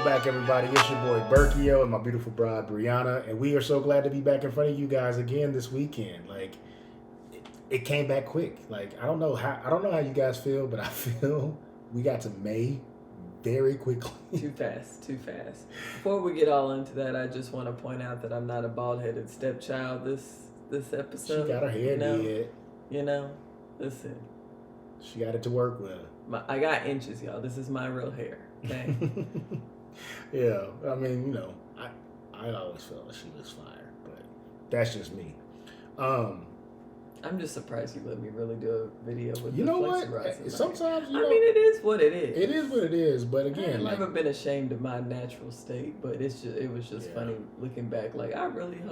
back, everybody. It's your boy Berkio and my beautiful bride Brianna, and we are so glad to be back in front of you guys again this weekend. It came back quick. I don't know how you guys feel, but I feel we got to May very quickly. Too fast. Before we get all into that, I just want to point out that I'm not a bald-headed stepchild this episode. She got her hair did. Listen. She got it to work with. I got inches, y'all. This is my real hair. Okay. Yeah, I mean, I always felt like she was fire, but that's just me. I'm just surprised you let me really do a video with you the know what? flexi Sometimes it is what it is. It is what it is, but again, I've never been ashamed of my natural state, but it was just funny looking back. Like I really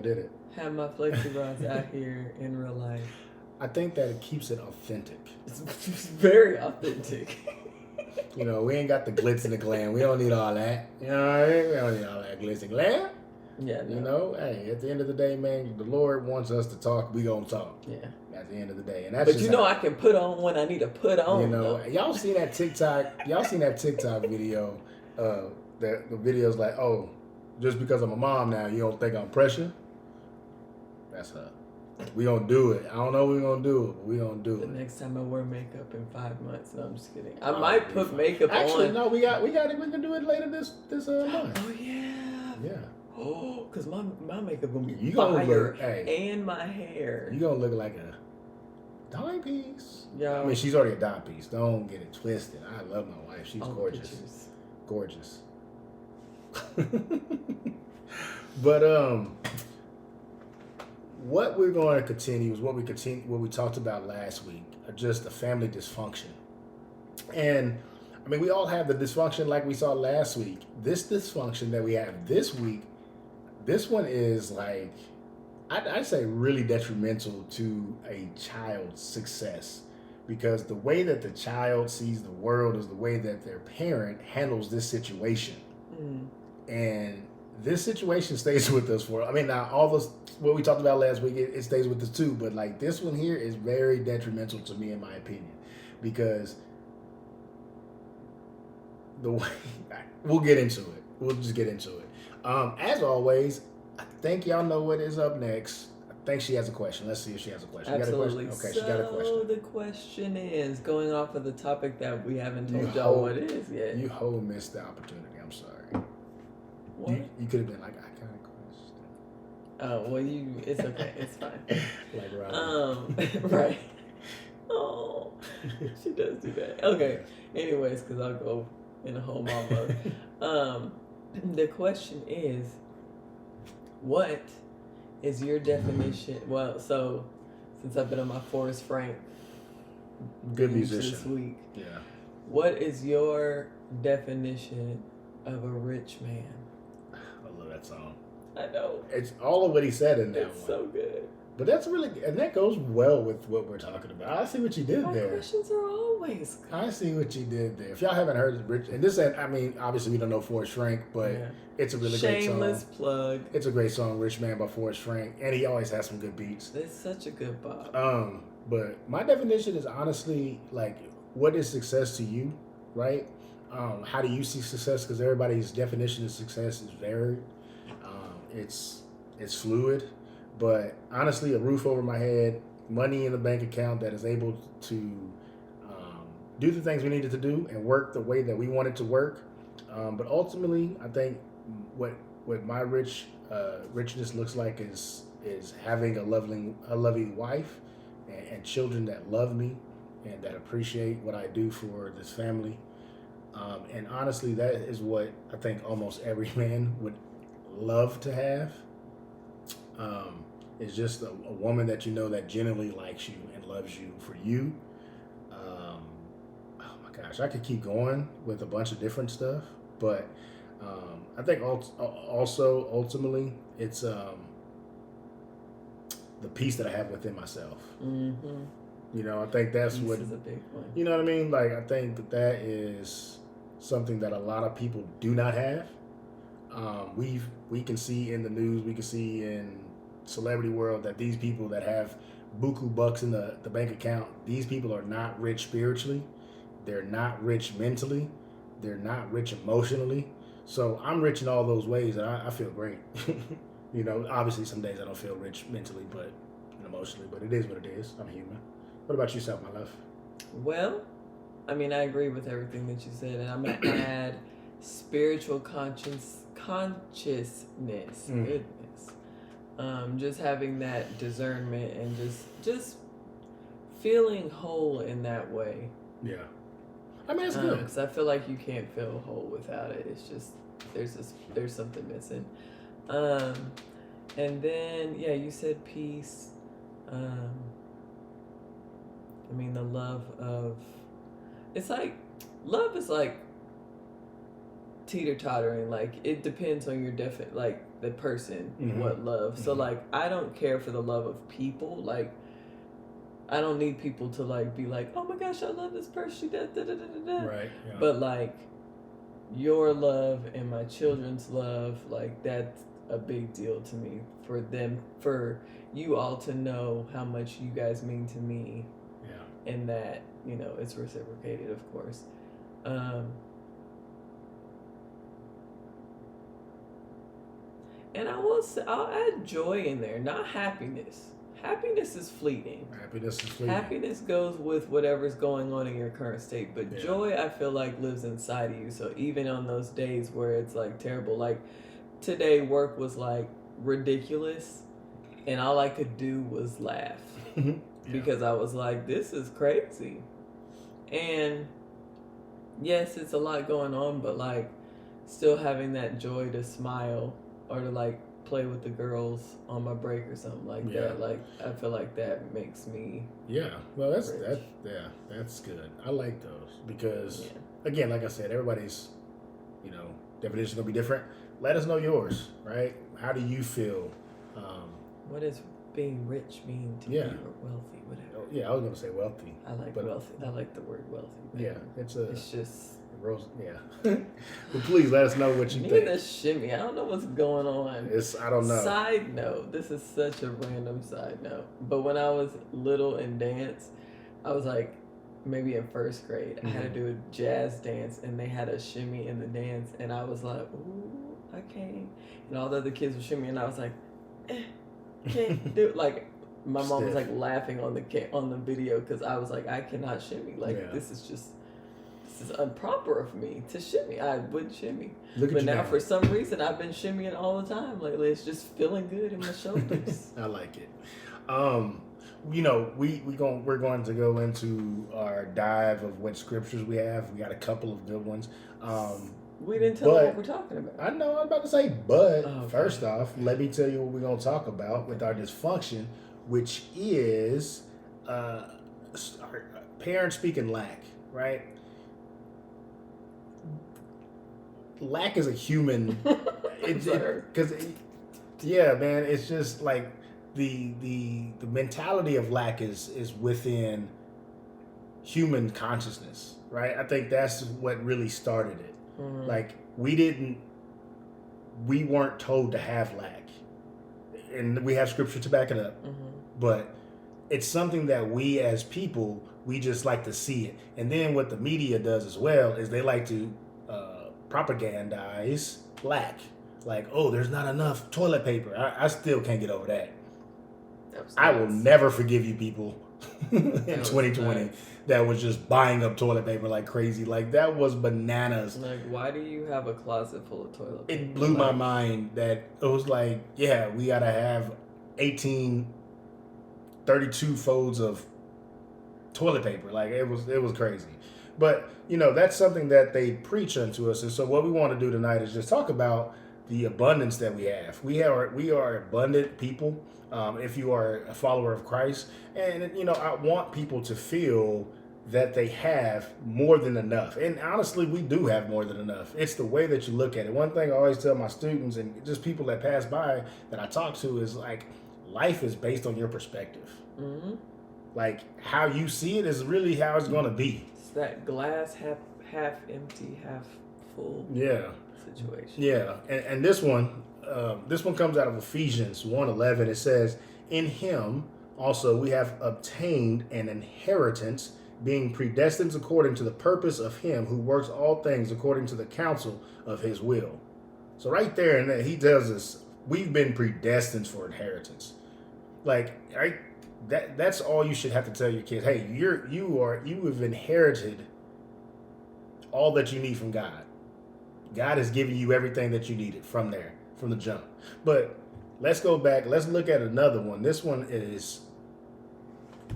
did it. Have my flexi rods out here in real life. I think that it keeps it authentic. It's very authentic. We ain't got the glitz and the glam. We don't need all that. You know what I mean? We don't need all that glitz and glam. Yeah. No. Hey, at the end of the day, man, the Lord wants us to talk. We gonna talk. Yeah. At the end of the day, and that's. But I can put on when I need to put on. Y'all seen that TikTok? Y'all seen that TikTok video? The video's like, oh, just because I'm a mom now, you don't think I'm pressure? That's her. We gonna do it. I don't know what we gonna do it, but we gonna do it. The next time I wear makeup in 5 months. No, I'm just kidding. I might put makeup on. Actually, no, we got it. We can do it later this month. Oh yeah. Yeah. Oh, cause my makeup gonna be fire, and my hair. You gonna look like a dime piece. Yeah. I mean, she's already a dime piece. Don't get it twisted. I love my wife. She's gorgeous. Pictures. Gorgeous. But what we're going to continue is what we talked about last week, just the family dysfunction. And I mean, we all have the dysfunction like we saw last week. This dysfunction that we have this week, this one is I'd say really detrimental to a child's success, because the way that the child sees the world is the way that their parent handles this situation. And this situation stays with us now all those what we talked about last week, it stays with us too, but this one here is very detrimental to me in my opinion, because the way we'll get into it. We'll just get into it. As always, I think y'all know what is up next. I think she has a question. Let's see if she has a question. Absolutely. You got a question? Okay, she got a question. So the question is, going off of the topic that we haven't told y'all what it is yet. You whole missed the opportunity. I'm sorry. What? You could have been like, I got a question. Oh, well, it's okay. It's fine. Like Robin. Right. Oh, she does do that. Okay. Anyways, because I'll go in a whole mom mode. The question is, what is your definition? Well, so since I've been on my Forrest Frank good musician this week, yeah. What is your definition of a rich man? I love that song. I know. It's all of what he said in that It's one. so good. But that's really, and that goes well with what we're talking about. I see what you did there. My questions are always good. I see what you did there. If y'all haven't heard it, Rich, and this, I mean, obviously we don't know Forrest Frank, but it's a really great song. Shameless plug. It's a great song, Rich Man by Forrest Frank, and he always has some good beats. It's such a good bop. But my definition is honestly what is success to you, right? How do you see success? Because everybody's definition of success is varied. It's fluid. But honestly, a roof over my head, money in the bank account that is able to do the things we needed to do and work the way that we want it to work. But ultimately, I think what my richness looks like is having a loving wife and children that love me and that appreciate what I do for this family. And honestly, that is what I think almost every man would love to have. It's just a woman that that genuinely likes you and loves you for you. Oh my gosh, I could keep going with a bunch of different stuff, but I think also ultimately it's the peace that I have within myself. Mm-hmm. I think that's peace what is a big one. You know what I mean? I think that is something that a lot of people do not have. We can see in the news, we can see in celebrity world that these people that have buku bucks in the bank account, these people are not rich spiritually. They're not rich mentally. they're not rich emotionally. So I'm rich in all those ways, and I feel great. Obviously some days I don't feel rich mentally, but emotionally, but it is what it is. I'm human. What about yourself, my love? Well, I mean, I agree with everything that you said, and I'm going to add spiritual consciousness. Goodness. Just having that discernment and just feeling whole in that way. Yeah. I mean, it's good. Because I feel like you can't feel whole without it. It's just, there's something missing. And then, yeah, you said peace. I mean, the love of, it's like, love is like teeter-tottering. Like, it depends on your the person, what love. So, like, I don't care for the love of people. Like, I don't need people to, like, be like, oh my gosh, I love this person. She does, da, da, da, da, da. Right. Yeah. But, like, your love and my children's love, like, that's a big deal to me. For you all to know how much you guys mean to me. Yeah. And that, it's reciprocated, of course. And I will say, I'll add joy in there, not happiness. Happiness is fleeting. Happiness goes with whatever's going on in your current state. But joy, I feel like, lives inside of you. So even on those days where it's like terrible, like today work was like ridiculous and all I could do was laugh because I was like, this is crazy. And yes, it's a lot going on, but like still having that joy to smile or to like play with the girls on my break or something like that. Like I feel like that makes me well that's good. I like those because again, like I said, everybody's definition gonna be different. Let us know yours, right? How do you feel? What does being rich mean to you, or wealthy, whatever? Yeah, I was gonna say wealthy. I like wealthy. I like the word wealthy. Yeah, it's just yeah. But please let us know what you think. This shimmy. I don't know what's going on. I don't know. Side note. This is such a random side note. But when I was little in dance, I was like maybe in first grade. I had to do a jazz dance, and they had a shimmy in the dance, and I was like, ooh, I can't. And all the other kids were shimmying, and I was like, can't do it. Like my mom was like laughing on the video because I was like, I cannot shimmy. Like this is improper of me to shimmy. I wouldn't shimmy. But now for some reason I've been shimmying all the time lately. It's just feeling good in my shoulders. I like it. We're going to go into our dive of what scriptures we have. We got a couple of good ones. We didn't tell them what we're talking about. I know, I was about to say, but first off, let me tell you what we're going to talk about with our dysfunction, which is parents speaking lack, right? Lack is a human. Man, it's just like the mentality of lack is within human consciousness, right? I think that's what really started it. Like we weren't told to have lack, and we have scripture to back it up. But it's something that we as people, we just like to see it. And then what the media does as well is they like to propagandize lack. Like, oh, there's not enough toilet paper. I still can't get over that. I will never forgive you people in 2020 that was just buying up toilet paper like crazy. Like, that was bananas. Like, why do you have a closet full of toilet paper? It blew my mind that it was like, yeah, we got to have 32 folds of toilet paper. Like, it was crazy. But, that's something that they preach unto us. And so what we want to do tonight is just talk about the abundance that we have. We are abundant people. If you are a follower of Christ, and I want people to feel that they have more than enough. And honestly, we do have more than enough. It's the way that you look at it. One thing I always tell my students and just people that pass by that I talk to is like, life is based on your perspective. Like, how you see it is really how it's going to be. It's that glass half empty, half full situation. Yeah, and this one comes out of Ephesians 1:11. It says, in him also we have obtained an inheritance, being predestined according to the purpose of him who works all things according to the counsel of his will. So right there, and he tells us we've been predestined for inheritance. Like, right, that's all you should have to tell your kids. Hey, you have inherited all that you need from God. God has given you everything that you needed from there, from the jump. But let's go back. Let's look at another one. This one is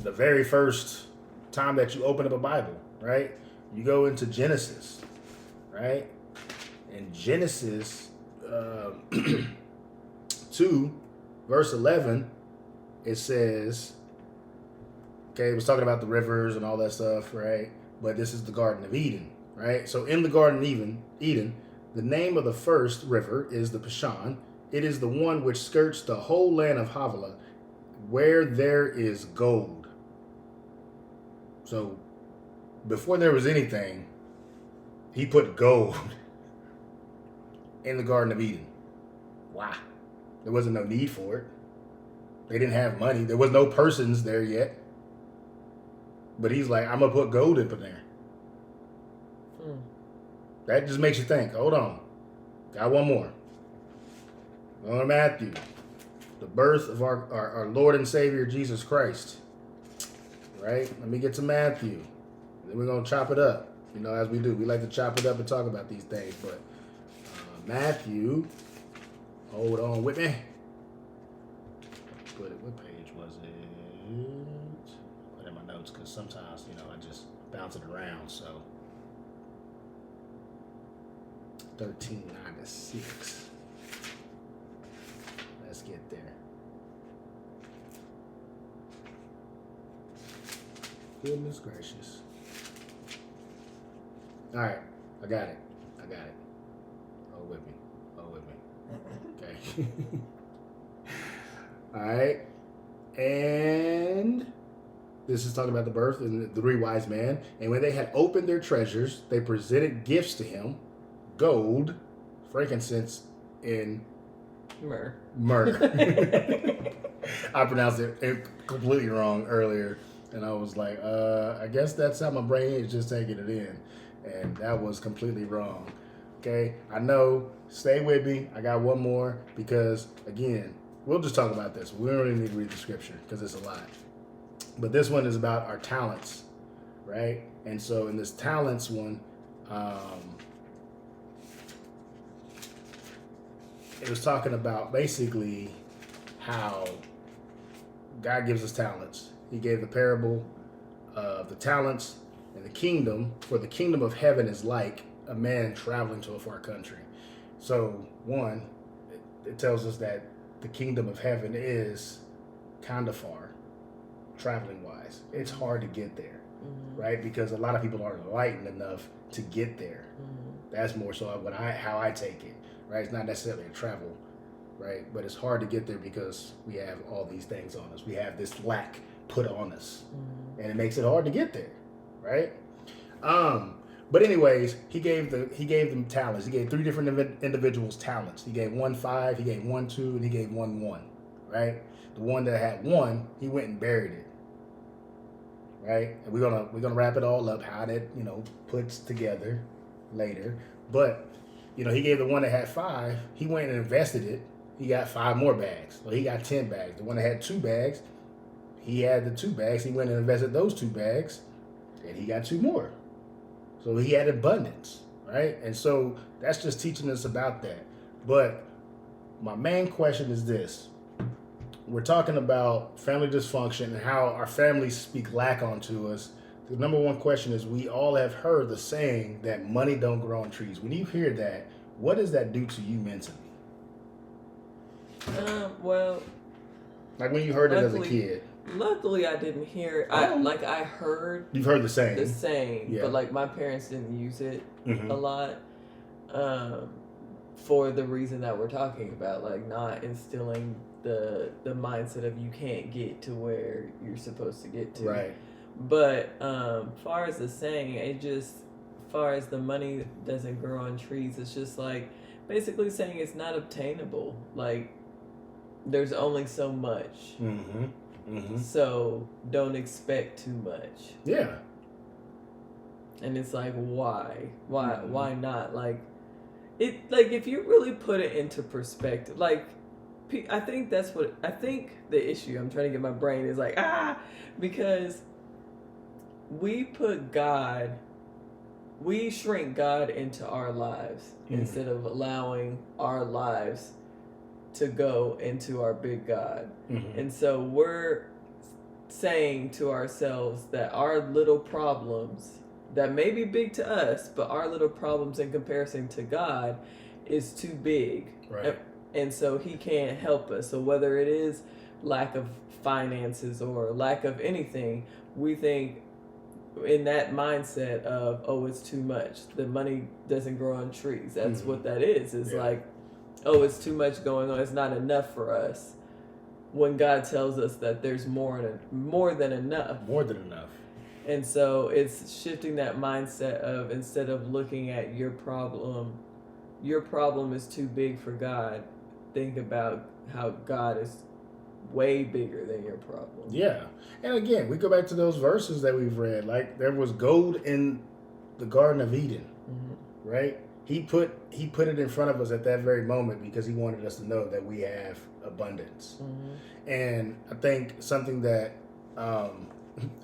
the very first time that you open up a Bible, right? You go into Genesis, right? In Genesis 2, verse 11, it says, okay, it was talking about the rivers and all that stuff, right? But this is the Garden of Eden, right? So in the Garden of Eden, the name of the first river is the Pishon. It is the one which skirts the whole land of Havilah, where there is gold. So before there was anything, he put gold in the Garden of Eden. Why? There wasn't no need for it. They didn't have money. There was no persons there yet. But he's like, I'm going to put gold up in there. That just makes you think, hold on. Got one more. Going to Matthew. The birth of our Lord and Savior, Jesus Christ. Right? Let me get to Matthew. Then we're going to chop it up. You know, as we do. We like to chop it up and talk about these things. But Matthew, hold on with me. What page was it? Put in my notes because sometimes, you know, I just bounce it around. So 1396. Let's get there. Goodness gracious. All right, I got it. Oh, with me. Okay. All right. And this is talking about the birth and the three wise men. And when they had opened their treasures, they presented gifts to him: gold, frankincense, and myrrh. I pronounced it completely wrong earlier, and I was like, I guess that's how my brain is just taking it in, and that was completely wrong. Okay, I know. Stay with me. I got one more because, again, we'll just talk about this. We don't really need to read the scripture because it's a lot. But this one is about our talents, right? And so in this talents one, it was talking about basically how God gives us talents. He gave the parable of the talents and the kingdom, for the kingdom of heaven is like a man traveling to a far country. So one, it tells us that the kingdom of heaven is kind of far, traveling wise. It's hard to get there, right? Because a lot of people aren't enlightened enough to get there. That's more so how I take it, right? It's not necessarily a travel, right? But it's hard to get there because we have all these things on us. We have this lack put on us, and it makes it hard to get there, right? But anyways, he gave them talents. He gave three different individuals talents. He gave one 5, he gave one 2, and he gave one 1, right? The one that had 1, he went and buried it, right? And we're gonna wrap it all up how that puts together later. But he gave the one that had 5, he went and invested it. He got 5 more bags. So he got 10 bags. The one that had 2 bags, he had the 2 bags. He went and invested those 2 bags, and he got 2 more. So he had abundance, right? And so that's just teaching us about that. But my main question is this. We're talking about family dysfunction and how our families speak lack onto us. The number one question is, we all have heard the saying that money don't grow on trees. When you hear that, what does that do to you mentally? Well, like when you heard it as a kid. Luckily, I didn't hear. I heard. You've heard the saying. The saying, yeah. But like my parents didn't use it a lot, for the reason that we're talking about, like not instilling the mindset of you can't get to where you're supposed to get to. Right. But far as the saying, far as the money doesn't grow on trees, it's just like basically saying it's not obtainable. Like there's only so much. So don't expect too much. Yeah. And it's like, why not? Like, if you really put it into perspective, like, I think the issue, I'm trying to get my brain is like, because we shrink God into our lives instead of allowing our lives to go into our big God. And so we're saying to ourselves that our little problems that may be big to us, but our little problems in comparison to God is too big. Right. And so he can't help us. So whether it is lack of finances or lack of anything, we think in that mindset of, oh, it's too much. The money doesn't grow on trees. That's what that is. It's like, oh, it's too much going on. It's not enough for us. When God tells us that there's more than enough. More than enough. And so it's shifting that mindset of, instead of looking at your problem is too big for God, think about how God is way bigger than your problem. Yeah. And again, we go back to those verses that we've read. Like, there was gold in the Garden of Eden, right? He put it in front of us at that very moment because he wanted us to know that we have abundance. And I think something that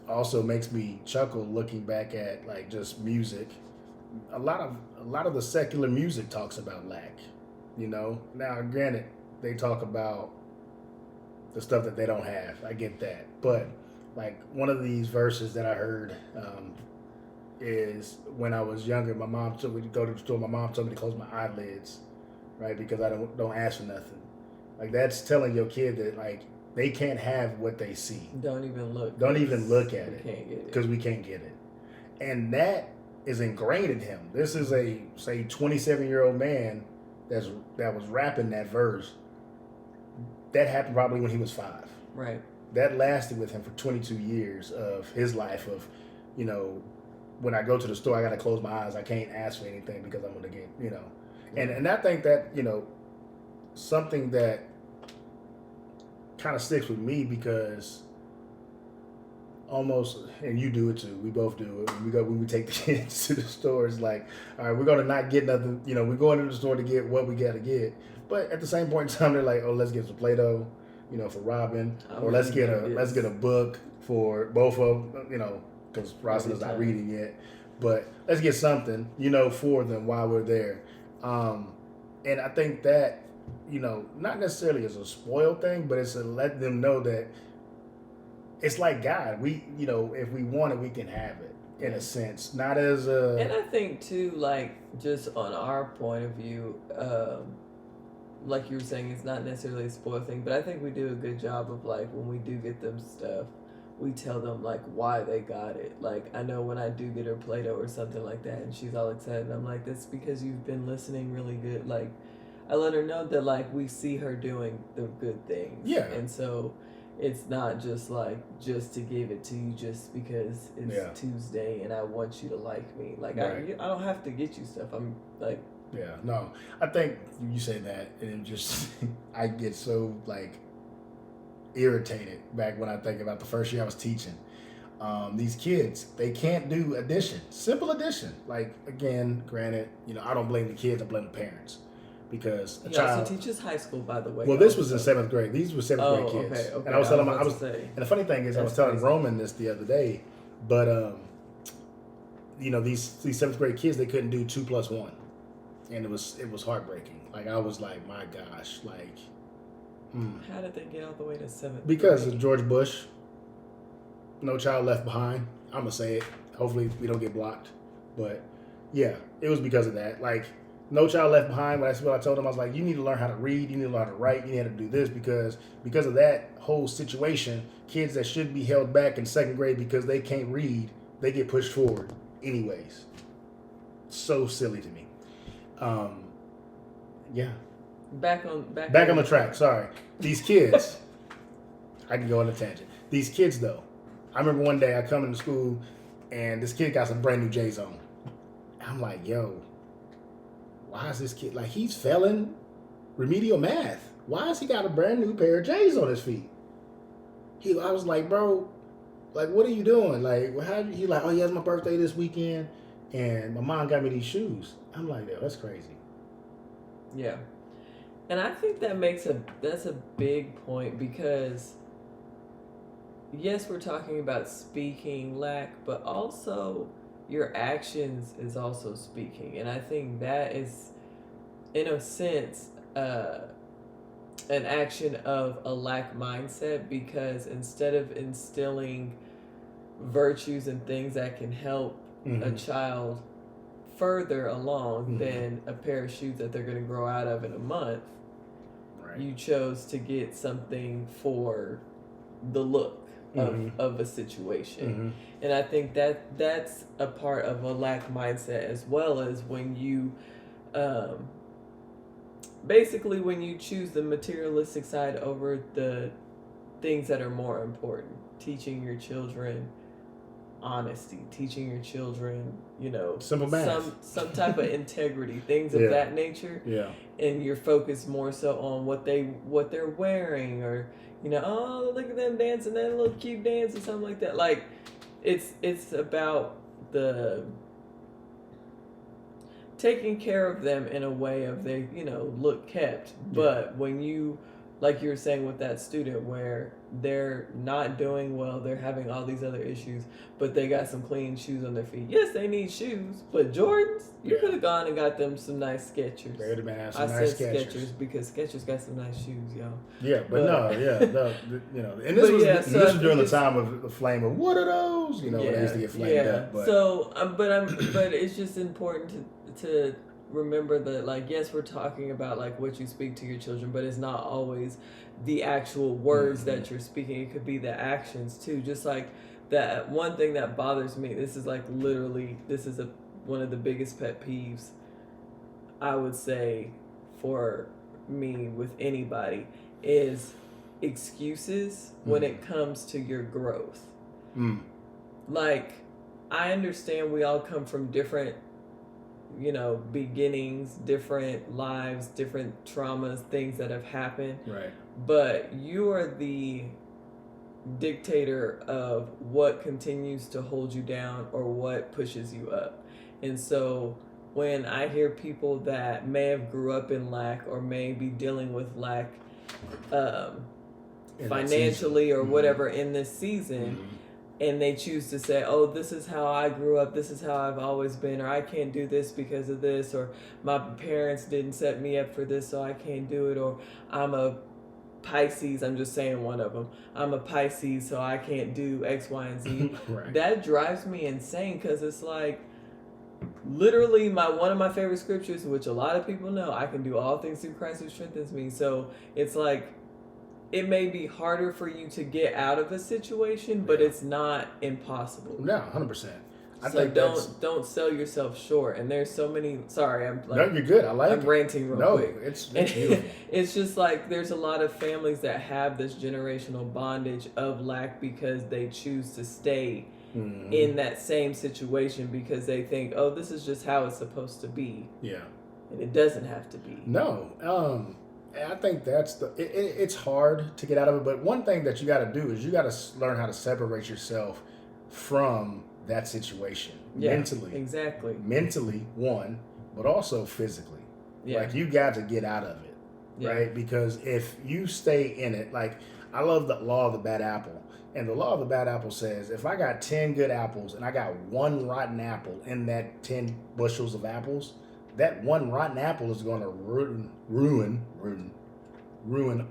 also makes me chuckle looking back at, like, just music, a lot of the secular music talks about lack, you know. Now, granted, they talk about the stuff that they don't have. I get that. But like, one of these verses that I heard is, when I was younger, my mom told me to go to the store. My mom told me to close my eyelids, right? Because I don't ask for nothing. Like, that's telling your kid that, like, they can't have what they see. Don't even look. Don't even look at it. Can't get it. Because we can't get it. And that is ingrained in him. This is a, say, 27-year-old man that was rapping that verse. That happened probably when he was 5. Right. That lasted with him for 22 years of his life of, you know, when I go to the store, I got to close my eyes. I can't ask for anything because I'm going to get, you know. And I think that, you know, something that kind of sticks with me, because almost, and you do it too, we both do it, when we take the kids to the store, it's like, all right, we're going to not get nothing, you know, we're going to the store to get what we got to get. But at the same point in time, they're like, oh, let's get some Play-Doh, you know, for Robin, or let's get a book for both of them, you know, because Rosalind's not reading yet. But let's get something, you know, for them while we're there. And I think that, you know, not necessarily as a spoiled thing, but it's to let them know that it's like God. We, you know, if we want it, we can have it, in a sense. Not as a... And I think, too, like, just on our point of view, like you were saying, it's not necessarily a spoiled thing, but I think we do a good job of, like, when we do get them stuff, we tell them, like, why they got it. Like, I know when I do get her Play-Doh or something like that, and she's all excited, and I'm like, that's because you've been listening really good. Like, I let her know that, like, we see her doing the good things. Yeah. And so it's not just, like, just to give it to you just because it's Tuesday and I want you to like me. Like, right. I don't have to get you stuff. I'm, like... Yeah, no. I think you say that, and it just... I get so, like, irritated back when I think about the first year I was teaching. These kids, they can't do addition. Simple addition. Like, again, granted, you know, I don't blame the kids, I blame the parents. Because he also teaches high school, by the way. Well, this was in 7th grade. These were 7th grade kids. Okay. And I was telling and the funny thing is, I was telling Roman this the other day, but you know, these 7th grade kids, they couldn't do 2 plus 1, and it was heartbreaking. Like, I was like, my gosh, like. How did they get all the way to 7th? Because of George Bush. No Child Left Behind. I'm gonna say it. Hopefully, we don't get blocked. But yeah, it was because of that. Like, No Child Left Behind. That's what I told them. I was like, you need to learn how to read. You need to learn how to write. You need to do this because of that whole situation. Kids that should be held back in 2nd grade because they can't read, they get pushed forward anyways. So silly to me. Yeah. Back on the track. Sorry. These kids. I can go on a tangent. These kids, though. I remember one day I come into school and this kid got some brand new J's on. I'm like, yo, why is this kid, like, he's failing remedial math. Why has he got a brand new pair of J's on his feet? I was like, bro, like, what are you doing? Like, he's like, oh, yeah, it's my birthday this weekend. and my mom got me these shoes. I'm like, yo, that's crazy. Yeah. And I think that's a big point, because yes, we're talking about speaking lack, but also your actions is also speaking. And I think that is, in a sense, an action of a lack mindset, because instead of instilling virtues and things that can help a child further along than a pair of shoes that they're going to grow out of in a month, Right. you chose to get something for the look of a situation. And I think that's a part of a lack mindset, as well as when you basically when you choose the materialistic side over the things that are more important. Teaching your children honesty, teaching your children, simple math, some type of integrity, things of that nature. Yeah. And you're focused more so on what they're wearing, or oh, look at them dancing that little cute dance or something like that. Like it's about the taking care of them in a way of they look kept. But when you, like you were saying with that student, where they're not doing well, they're having all these other issues, but they got some clean shoes on their feet. Yes, they need shoes, but Jordans, you could have gone and got them some nice Skechers. They would have been I nice said Skechers. Skechers because Skechers got some nice shoes, y'all. Yeah, but and this was during the time of the flame of what are those? When they used to get flamed up. But. So, but it's just important to remember that, like, yes, we're talking about like what you speak to your children, but it's not always the actual words that you're speaking. It could be the actions too. Just like that one thing that bothers me, this is one of the biggest pet peeves, I would say, for me with anybody, is excuses when it comes to your growth. Like, I understand we all come from different beginnings, different lives, different traumas, things that have happened. Right. But you are the dictator of what continues to hold you down or what pushes you up. And so when I hear people that may have grew up in lack or may be dealing with lack financially or whatever in this season, and they choose to say, oh, this is how I grew up, this is how I've always been, or I can't do this because of this, or my parents didn't set me up for this, so I can't do it, or I'm a Pisces, I'm just saying one of them, I'm a Pisces, so I can't do X, Y, and Z. Right. That drives me insane, because it's like, literally one of my favorite scriptures, which a lot of people know, I can do all things through Christ who strengthens me. So it's like, it may be harder for you to get out of a situation, but it's not impossible. No, 100%. So don't sell yourself short. And there's so many. Sorry, No, you're good. I'm ranting real quick. It's beautiful. It's just like there's a lot of families that have this generational bondage of lack because they choose to stay in that same situation because they think, oh, this is just how it's supposed to be. Yeah. And it doesn't have to be. No. I think that's it's hard to get out of it, but one thing that you got to do is you got to learn how to separate yourself from that situation mentally. Exactly. Mentally, one, but also physically. Yeah. Like, you got to get out of it, right? Because if you stay in it, like, I love the law of the bad apple. And the law of the bad apple says, if I got 10 good apples and I got one rotten apple in that 10 bushels of apples, that one rotten apple is going to ruin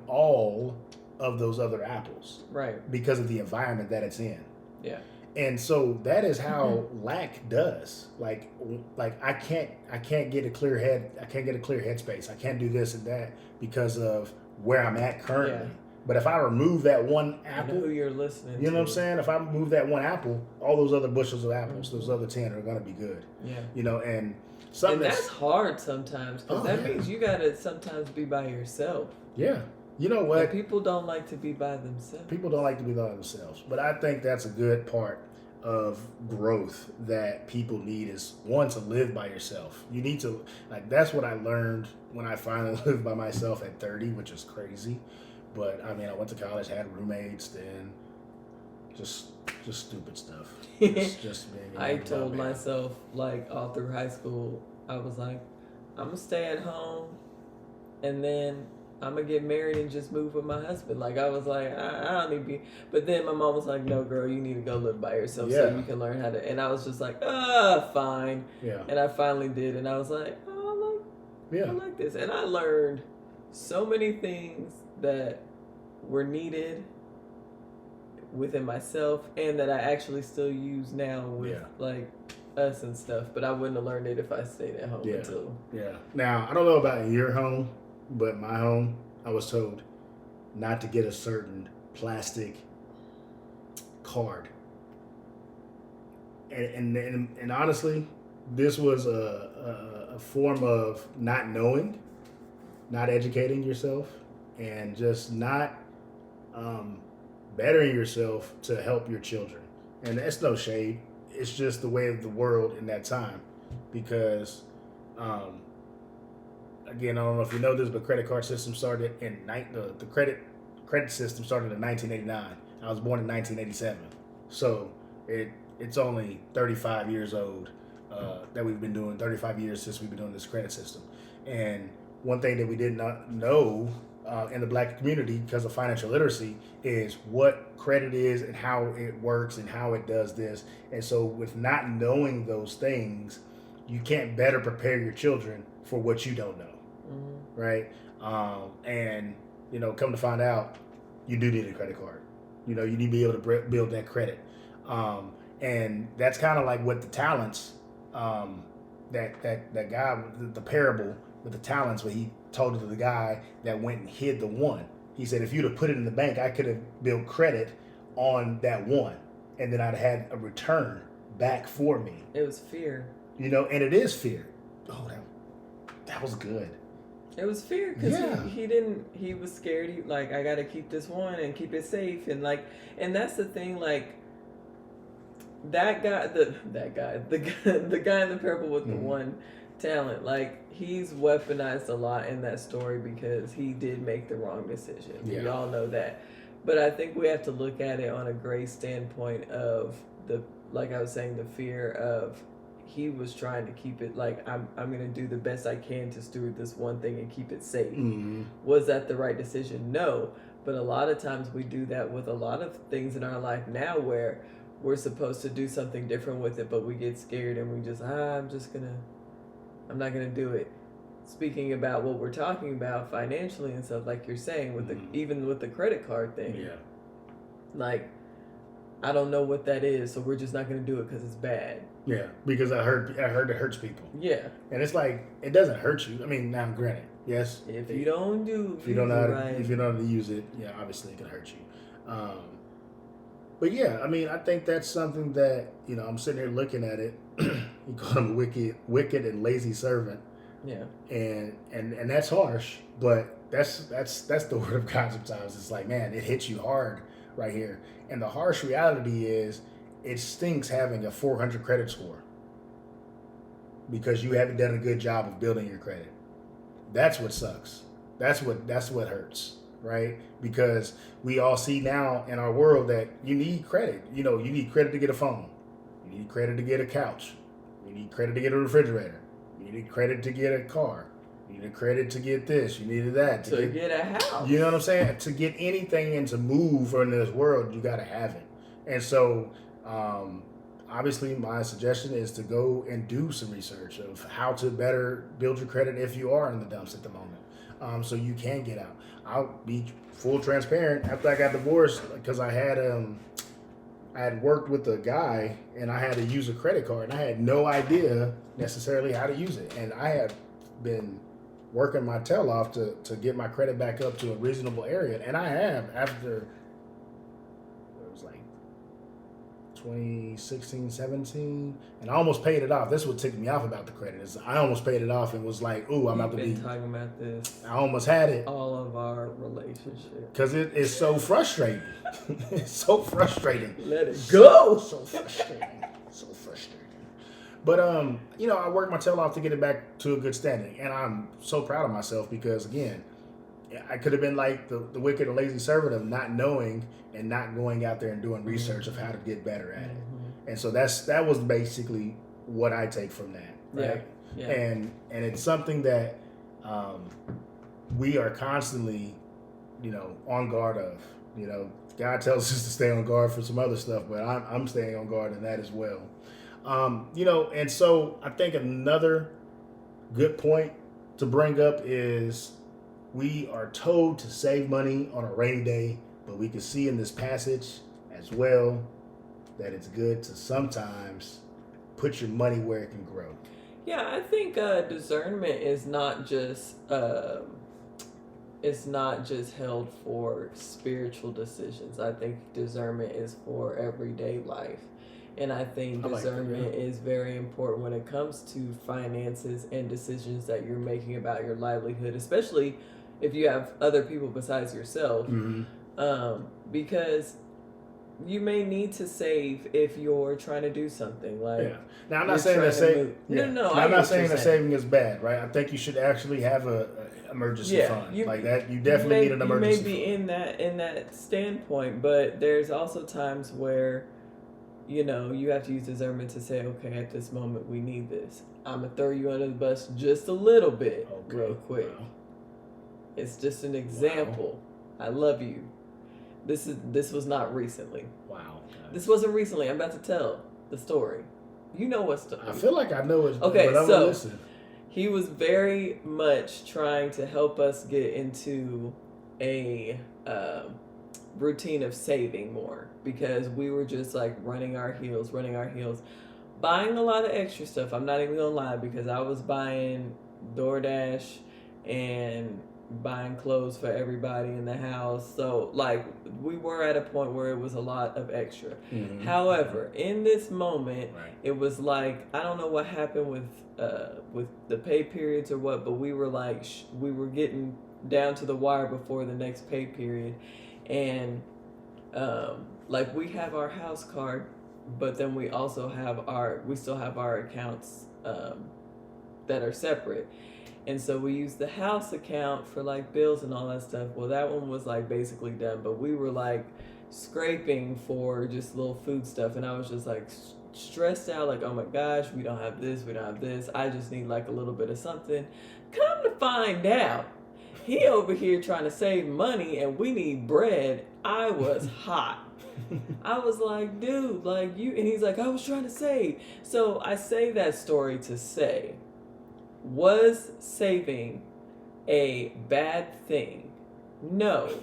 all of those other apples. Right. Because of the environment that it's in. Yeah. And so that is how lack does. Like I can't get a clear head. I can't get a clear headspace. I can't do this and that because of where I'm at currently. Yeah. But if I remove that one apple, who you're listening you know what I'm saying? If I remove that one apple, all those other bushels of apples, those other 10 are going to be good. Yeah. And that's hard sometimes because that means you got to sometimes be by yourself. Yeah. You know what? And people don't like to be by themselves. People don't like to be by themselves. But I think that's a good part of growth that people need is, one, to live by yourself. You need to, that's what I learned when I finally lived by myself at 30, which is crazy. But, I went to college, had roommates, then Just stupid stuff. Just being. I told myself, like, all through high school, I was like, I'm gonna stay at home, and then I'm gonna get married and just move with my husband. Like, I was like, I don't need to be. But then my mom was like, no, girl, you need to go live by yourself so you can learn how to. And I was just like, fine. Yeah. And I finally did, and I was like, I like this, and I learned so many things that were needed within myself and that I actually still use now with like us and stuff, but I wouldn't have learned it if I stayed at home until. Yeah. Now, I don't know about your home, but my home, I was told not to get a certain plastic card. And honestly, this was a form of not knowing, not educating yourself, and just not bettering yourself to help your children. And that's no shade. It's just the way of the world in that time. Because, again, I don't know if you know this, but credit card system started in the credit system started in 1989. I was born in 1987. So it's only 35 years old that we've been doing, 35 years since we've been doing this credit system. And one thing that we did not know in the black community because of financial literacy is what credit is and how it works and how it does this. And so with not knowing those things, you can't better prepare your children for what you don't know. Mm-hmm. Right? And, come to find out, you do need a credit card. You need to be able to build that credit. And that's kind of like what the talents, that guy, the parable with the talents, where he told it to the guy that went and hid the one. He said, if you'd have put it in the bank, I could have built credit on that one, and then I'd had a return back for me. It was fear. And it is fear. Oh, that was good. It was fear because he was scared. I got to keep this one and keep it safe. And that's the thing, the guy in the parable with the one talent, he's weaponized a lot in that story because he did make the wrong decision. Yeah. We all know that. But I think we have to look at it on a gray standpoint of like I was saying, the fear of he was trying to keep it I'm going to do the best I can to steward this one thing and keep it safe. Mm-hmm. Was that the right decision? No. But a lot of times we do that with a lot of things in our life now where we're supposed to do something different with it, but we get scared and we just, I'm not going to do it. Speaking about what we're talking about financially and stuff, like you're saying, with even with the credit card thing. Yeah. I don't know what that is, so we're just not going to do it because it's bad. Yeah, because I heard it hurts people. Yeah. And it's it doesn't hurt you. I mean, now granted, yes. If you don't know how to use it, obviously it can hurt you. But yeah, I mean, I think that's something that, I'm sitting here looking at it. You call him a wicked and lazy servant. Yeah. And that's harsh, but that's the word of God sometimes. It's man, it hits you hard right here. And the harsh reality is it stinks having a 400 credit score because you haven't done a good job of building your credit. That's what sucks. That's what hurts. Right? Because we all see now in our world that you need credit. You need credit to get a phone. You need credit to get a couch. You need credit to get a refrigerator. You need credit to get a car. You need credit to get this. You needed that. To get a house. You know what I'm saying? To get anything and to move in this world, you got to have it. And so, obviously, my suggestion is to go and do some research of how to better build your credit if you are in the dumps at the moment. So you can get out. I'll be full transparent. After I got divorced, because I had worked with a guy and I had to use a credit card, and I had no idea necessarily how to use it. And I had been working my tail off to get my credit back up to a reasonable area, and I have after 2016, 17, and I almost paid it off. This is what ticked me off about the credit. Is I almost paid it off and was like, "Ooh, I'm about to be." We've been talking about this. I almost had it. All of our relationship. Because it is so frustrating. It's so frustrating. Let it go. So frustrating. So frustrating. But I worked my tail off to get it back to a good standing, and I'm so proud of myself because again, I could have been like the wicked and lazy servant of not knowing and not going out there and doing research of how to get better at it. And so that was basically what I take from that, right? Yeah. And it's something that we are constantly, on guard of. God tells us to stay on guard for some other stuff, but I'm staying on guard in that as well. And so I think another good point to bring up is we are told to save money on a rainy day, but we can see in this passage as well that it's good to sometimes put your money where it can grow. Yeah, I think discernment is not just it's not just held for spiritual decisions. I think discernment is for everyday life. And I think discernment is very important when it comes to finances and decisions that you're making about your livelihood, especially if you have other people besides yourself. Because you may need to save if you're trying to do something. Now, I'm not saying that saving. I'm not saying that saving is bad, right? I think you should actually have a emergency fund like that. You definitely need an emergency fund. You may be in that standpoint, but there's also times where you have to use discernment to say, okay, at this moment we need this. I'm gonna throw you under the bus just a little bit, real quick. Wow. It's just an example. Wow. I love you. This was not recently. Wow. This wasn't recently. I'm about to tell the story. You know what story? I feel like I know it. Okay, but I'm so listen. He was very much trying to help us get into a routine of saving more, because we were just like running our heels, buying a lot of extra stuff. I'm not even gonna lie, because I was buying DoorDash and buying clothes for everybody in the house. So like we were at a point where it was a lot of extra. However, in this moment, it was like, I don't know what happened with the pay periods or what, but we were like, we were getting down to the wire before the next pay period. And like we have our house card, but then we also have we still have our accounts that are separate. And so we used the house account for like bills and all that stuff. Well, that one was like basically done, but we were like scraping for just little food stuff. And I was just like stressed out, like, oh my gosh, we don't have this. I just need like a little bit of something. Come to find out, he over here trying to save money and we need bread. I was hot. I was like, dude, like you, and he's like, I was trying to save. So I say that story to say, was saving a bad thing? No.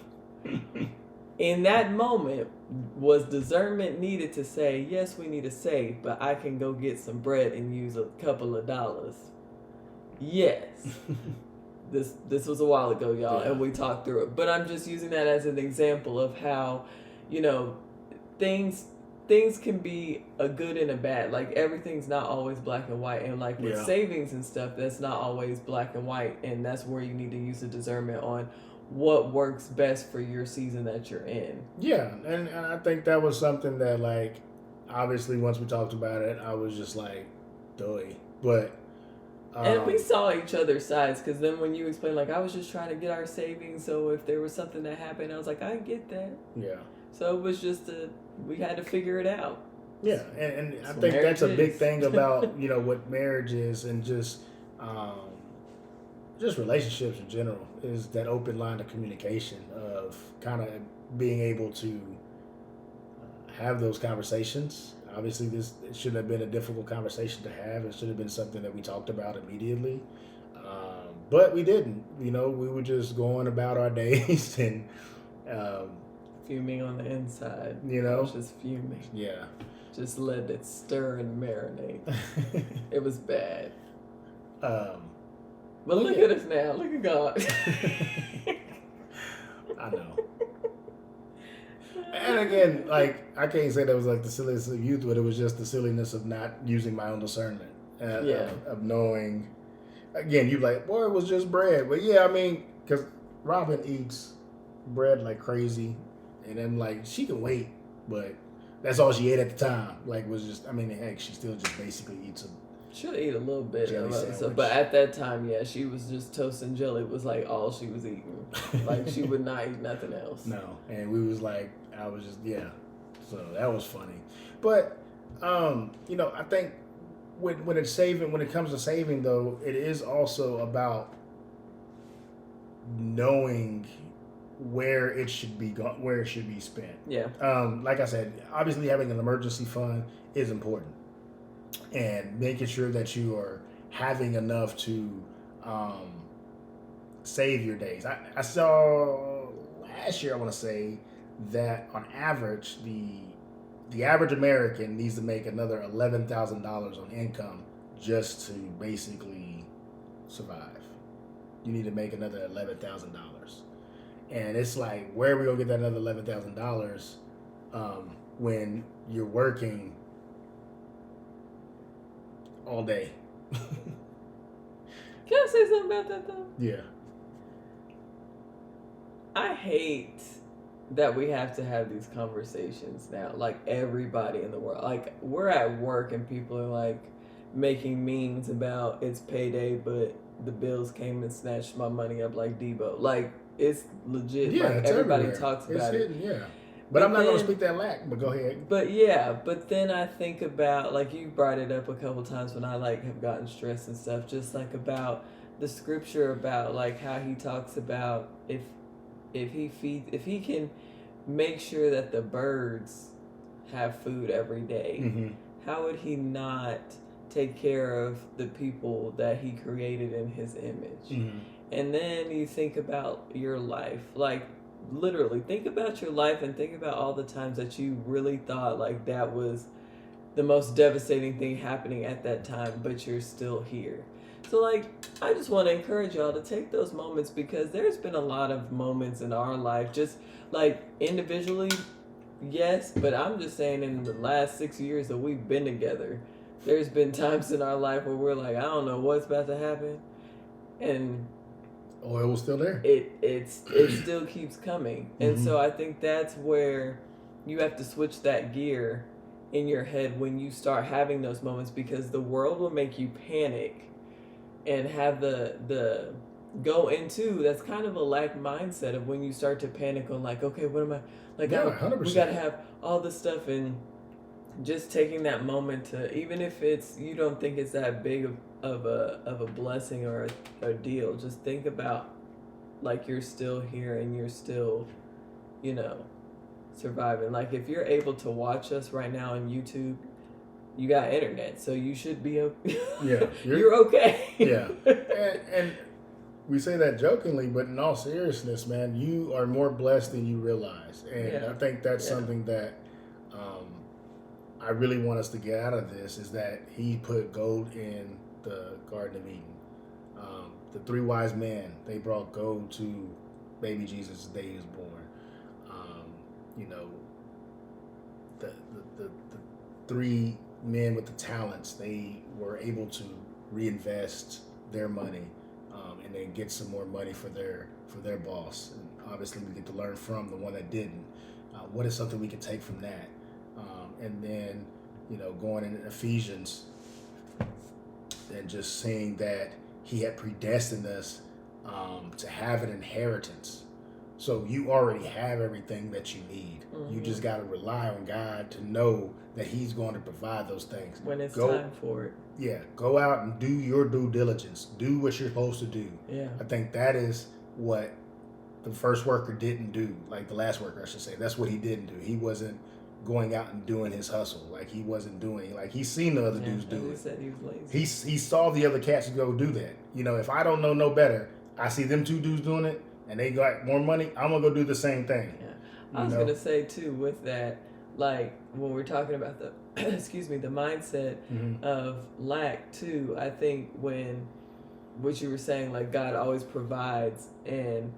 In that moment, was discernment needed to say, yes, we need to save, but I can go get some bread and use a couple of dollars? Yes. This was a while ago, y'all, and we talked through it. But I'm just using that as an example of how, things can be a good and a bad. Like everything's not always black and white, and like with savings and stuff, that's not always black and white, and that's where you need to use the discernment on what works best for your season that you're in. Yeah, and I think that was something that, like, obviously once we talked about it, I was just like, doy. But and we saw each other's sides, because then when you explained, like, I was just trying to get our savings, so if there was something that happened, I was like, I get that. Yeah. So it was just we had to figure it out. Yeah, and I think that's a big thing about, what marriage is, and just relationships in general, is that open line of communication, of kind of being able to have those conversations. Obviously, it shouldn't have been a difficult conversation to have. It should have been something that we talked about immediately. But we didn't. We were just going about our days and... fuming on the inside. I was just fuming. Yeah. Just let it stir and marinate. It was bad. But look at us now. Look at God. I know. And again, like, I can't say that was like the silliness of youth, but it was just the silliness of not using my own discernment. Of knowing. Again, you're like, boy, it was just bread. But yeah, I mean, because Robin eats bread like crazy. And then, like, she can wait, but that's all she ate at the time. Like, was just, I mean, heck, she still just basically eats She'll eat a little bit jelly of other sandwich. stuff, but at that time, yeah, she was just toast and jelly was like all she was eating. Like she would not eat nothing else. No, and we was like, I was just So that was funny, but you know, I think when it comes to saving though, it is also about knowing where it should be where it should be spent. Yeah. Like I said, obviously having an emergency fund is important, and making sure that you are having enough to save your days. I saw last year, I want to say, that on average the average American needs to make another $11,000 on income just to basically survive. You need to make another $11,000, and it's like, where are we gonna get that another $11,000 when you're working all day? Can I say something about that though? Yeah. I hate that we have to have these conversations now. Like everybody in the world, like we're at work and people are like making memes about it's payday, but the bills came and snatched my money up like Debo. Like it's legit. Yeah, like it's everybody everywhere. talks about it. Yeah. But I'm not going to speak that lack, but go ahead. But yeah, but then I think about, like you brought it up a couple times when I like have gotten stressed and stuff, just like about the scripture about like how he talks about if he can make sure that the birds have food every day, Mm-hmm. how would he not take care of the people that he created in his image? Mm-hmm. And then you think about your life, like literally think about your life and think about all the times that you really thought like that was the most devastating thing happening at that time, but you're still here. So like, I just want to encourage y'all to take those moments, because there's been a lot of moments in our life, just like individually, yes, but I'm just saying in the last 6 years that we've been together, there's been times in our life where we're like, I don't know what's about to happen, and oil was still there. It still keeps coming. And Mm-hmm. so I think that's where you have to switch that gear in your head when you start having those moments, because the world will make you panic and have the go into, that's kind of a lack mindset of when you start to panic on like, okay, what am I like? Yeah, we 100%. gotta have all this stuff, and just taking that moment to, even if it's, you don't think it's that big of a blessing or a deal, just think about like you're still here and you're still, you know, surviving. Like if you're able to watch us right now on YouTube, you got internet, so you should be okay. Yeah, you're okay. Yeah, and we say that jokingly, but in all seriousness, man, you are more blessed than you realize, and Yeah. I think that's something that I really want us to get out of this, is that he put gold in the Garden of Eden. The three wise men, they brought gold to baby Jesus the day he was born. You know, the three men with the talents, they were able to reinvest their money and then get some more money for their boss. And obviously, we get to learn from the one that didn't. What is something we can take from that? And then, you know, going in Ephesians and just saying that he had predestined us to have an inheritance. So you already have everything that you need. Mm-hmm. You just got to rely on God to know that he's going to provide those things. When it's time for it. Yeah, go out and do your due diligence. Do what you're supposed to do. Yeah. I think that is what the first worker didn't do. Like the last worker, I should say. That's what he didn't do. He wasn't going out and doing his hustle. Like he wasn't doing, like he's seen the other dudes do He it. said he was lazy. He saw the other cats go do that. You know, if I don't know no better, I see them two dudes doing it and they got more money, I'm gonna go do the same thing. Yeah. I was gonna say too, with that, like when we're talking about the excuse me, the mindset Mm-hmm. of lack too, I think when what you were saying, like God always provides, and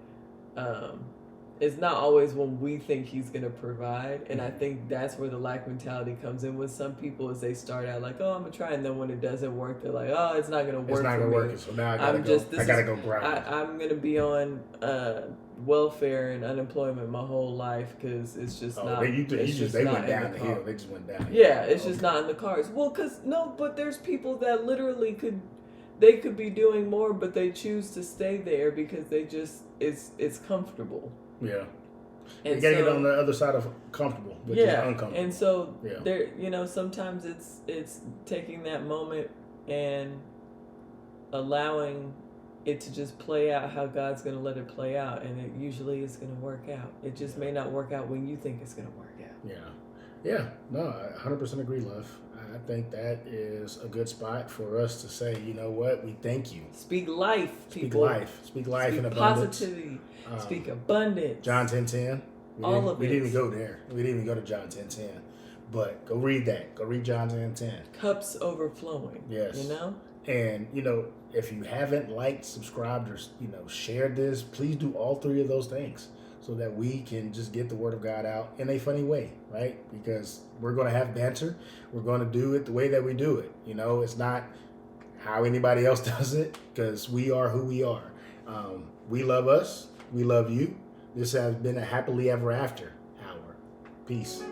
it's not always when we think he's going to provide. And I think that's where the lack mentality comes in with some people, as they start out like, oh, I'm going to try. And then when it doesn't work, they're like, oh, it's not going to work. It's not for going to me. work. So now I got to go grind. I'm going to be on welfare and unemployment my whole life because it's just not. They it's just they not went in down the the hill. car. They just went down. Yeah, it's just not in the cards. Well, but there's people that literally they could be doing more, but they choose to stay there because they just it's comfortable. Yeah. And you gotta get on the other side of comfortable, which is uncomfortable. And so there, sometimes it's taking that moment and allowing it to just play out how God's going to let it play out, and it usually is going to work out. It just may not work out when you think it's going to work out. Yeah. No, I 100% agree, love. I think that is a good spot for us to say, you know what, we thank you. Speak life, people. Speak life and abundance. Positivity. Speak abundance. John 10:10. We didn't even go there. We didn't even go to John 10:10. But go read that. Go read John 10:10. Cups overflowing. Yes. And, if you haven't liked, subscribed, or, shared this, please do all three of those things so that we can just get the word of God out in a funny way, right? Because we're going to have banter. We're going to do it the way that we do it. It's not how anybody else does it because we are who we are. We love us. We love you. This has been a happily ever after hour. Peace.